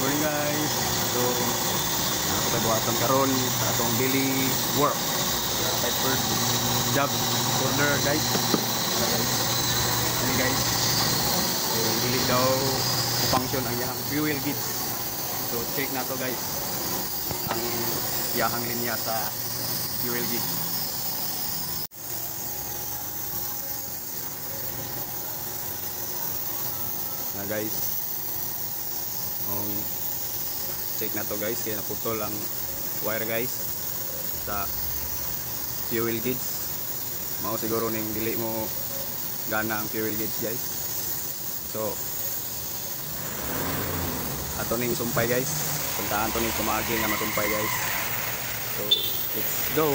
Morning guys. So, nakapagbuhatan karon sa atong daily work. Type first job order guys. Ano guys? So, dili daw function ang iyang fuel gauge. So, check na to guys. Ang iyang linya sa fuel gauge. Na guys. Check na to guys, kaya naputol ang wire guys sa fuel gauge. Mao siguro ning dili mo gana ang fuel gauge guys. So ato ning sumpay guys, puntahan to ning sumagi nga matumpay guys. So let's go.